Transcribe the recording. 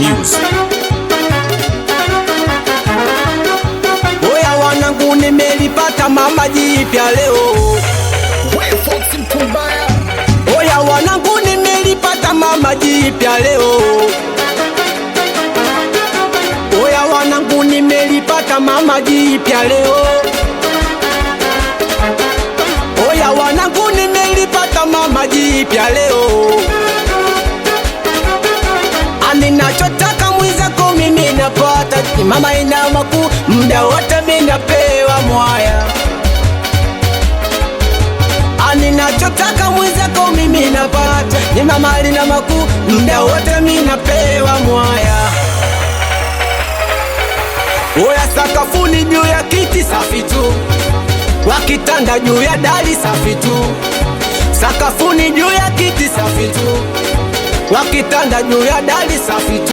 Music. Oya wanangu, nimelipata mama jipya leo. Oya wanangu, nimelipata mama jipya leo. Oya wanangu, nimelipata mama jipya leo. Oya wanangu, nimelipata mama jipya leo. Ninachotaka mwenzako mimi napata, ni mama ina makuu, muda wote mimi napewa mwaya. Ninachotaka mwenzako mimi napata, ni mama ina makuu, muda wote mimi napewa mwaya. Oya sakafuni juu ya kiti safi tu, wakitanda juu ya dari safi tu. Sakafuni juu ya kiti safi tu, wakitanda juu ya dari safi tu.